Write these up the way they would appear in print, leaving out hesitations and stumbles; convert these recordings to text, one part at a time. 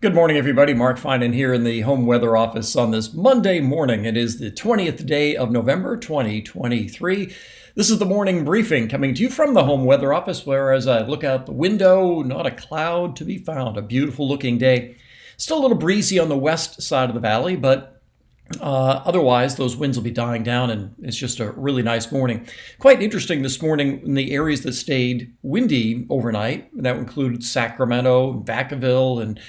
Good morning, everybody. Mark Finan here in the home weather office on this Monday morning. It is the 20th day of November, 2023. This is the morning briefing coming to you from the home weather office, where as I look out the window, not a cloud to be found. A beautiful looking day. Still a little breezy on the west side of the valley, but otherwise, those winds will be dying down, and it's just a really nice morning. Quite interesting this morning in the areas that stayed windy overnight. That included Sacramento, Vacaville, and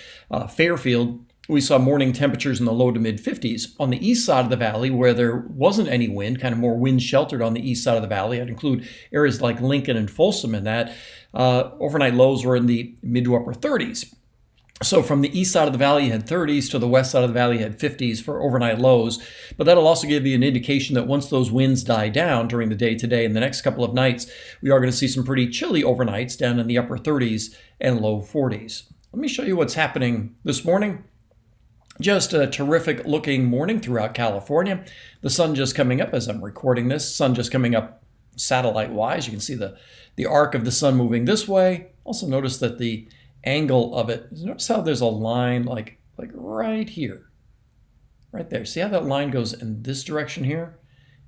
Fairfield. We saw morning temperatures in the low to mid 50s. On the east side of the valley, where there wasn't any wind, kind of more wind sheltered on the east side of the valley, I'd include areas like Lincoln and Folsom in that. Overnight lows were in the mid to upper 30s. So from the east side of the valley, you had 30s, to the west side of the valley, you had 50s for overnight lows. But that'll also give you an indication that once those winds die down during the day today and the next couple of nights, we are going to see some pretty chilly overnights down in the upper 30s and low 40s. Let me show you what's happening this morning. Just a terrific looking morning throughout California. The sun just coming up as I'm recording this. Sun just coming up satellite wise. You can see the arc of the sun moving this way. Also notice that the angle of it, notice how there's a line like right here, right there. See how that line goes in this direction here,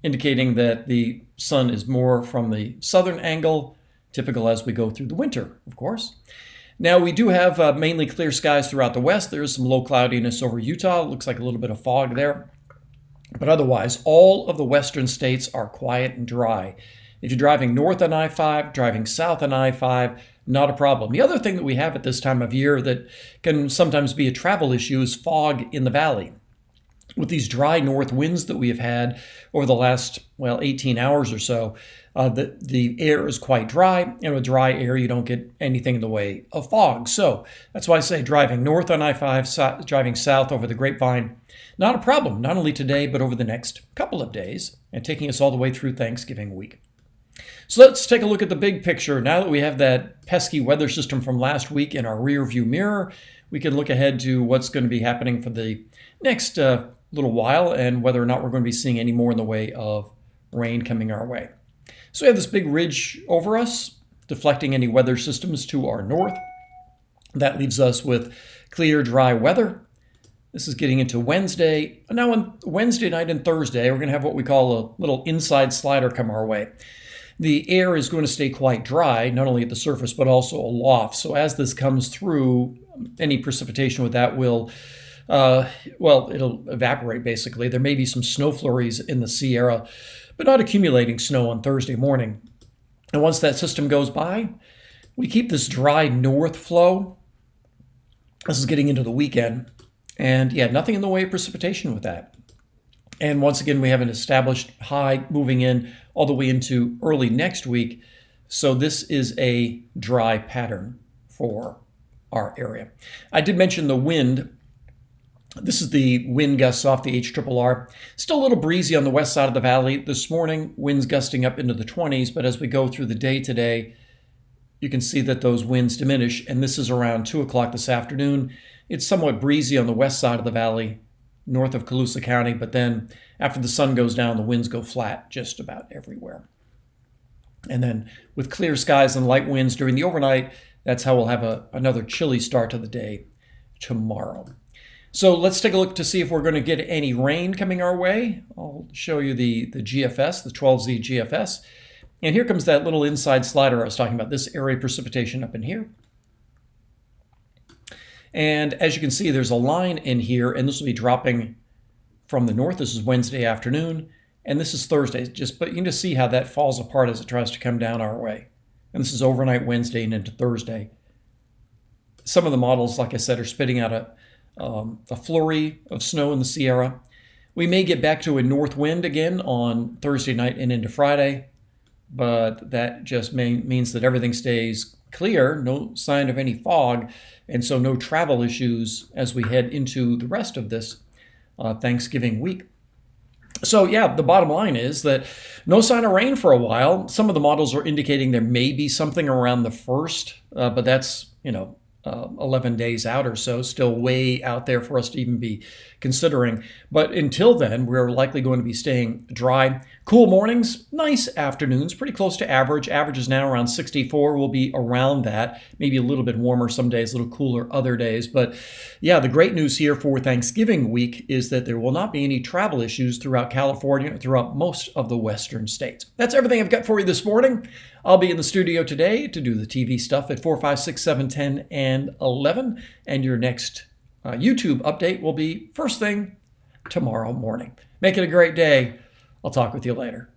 indicating that the sun is more from the southern angle, typical as we go through the winter, of course. Now we do have mainly clear skies throughout the west. There is some low cloudiness over Utah. It looks like a little bit of fog there, but otherwise all of the western states are quiet and dry. If you're driving north on I-5, driving south on I-5, not a problem. The other thing that we have at this time of year that can sometimes be a travel issue is fog in the valley. With these dry north winds that we have had over the last, 18 hours or so, the air is quite dry. And with dry air, you don't get anything in the way of fog. So that's why I say driving north on I-5, driving south over the Grapevine, not a problem, not only today, but over the next couple of days, and taking us all the way through Thanksgiving week. So let's take a look at the big picture. Now that we have that pesky weather system from last week in our rear view mirror, we can look ahead to what's going to be happening for the next little while and whether or not we're going to be seeing any more in the way of rain coming our way. So we have this big ridge over us, deflecting any weather systems to our north. That leaves us with clear, dry weather. This is getting into Wednesday. Now on Wednesday night and Thursday, we're going to have what we call a little inside slider come our way. The air is going to stay quite dry, not only at the surface, but also aloft. So as this comes through, any precipitation with that will, it'll evaporate basically. There may be some snow flurries in the Sierra, but not accumulating snow on Thursday morning. And once that system goes by, we keep this dry north flow. This is getting into the weekend. And nothing in the way of precipitation with that. And once again, we have an established high moving in all the way into early next week. So this is a dry pattern for our area. I did mention the wind. This is the wind gusts off the HRRR. Still a little breezy on the west side of the valley. This morning, winds gusting up into the 20s. But as we go through the day today, you can see that those winds diminish. And this is around 2 o'clock this afternoon. It's somewhat breezy on the west side of the valley, north of Colusa County, but then after the sun goes down, the winds go flat just about everywhere. And then with clear skies and light winds during the overnight, that's how we'll have another chilly start to the day tomorrow. So let's take a look to see if we're going to get any rain coming our way. I'll show you the GFS, the 12Z GFS. And here comes that little inside slider I was talking about, this area precipitation up in here. And as you can see, there's a line in here, and this will be dropping from the north. This is Wednesday afternoon, and this is Thursday. But you can just see how that falls apart as it tries to come down our way. And this is overnight Wednesday and into Thursday. Some of the models, like I said, are spitting out a flurry of snow in the Sierra. We may get back to a north wind again on Thursday night and into Friday, but that just means that everything stays clear, no sign of any fog, and so no travel issues as we head into the rest of this Thanksgiving week. So the bottom line is that no sign of rain for a while. Some of the models are indicating there may be something around the 1st, but that's, 11 days out or so, still way out there for us to even be considering. But until then, we're likely going to be staying dry. Cool mornings, nice afternoons, pretty close to average. Average is now around 64. We'll be around that, maybe a little bit warmer some days, a little cooler other days. But yeah, the great news here for Thanksgiving week is that there will not be any travel issues throughout California, throughout most of the western states. That's everything I've got for you this morning. I'll be in the studio today to do the TV stuff at 4, 5, 6, 7, 10, and 11. And your next YouTube update will be first thing tomorrow morning. Make it a great day. I'll talk with you later.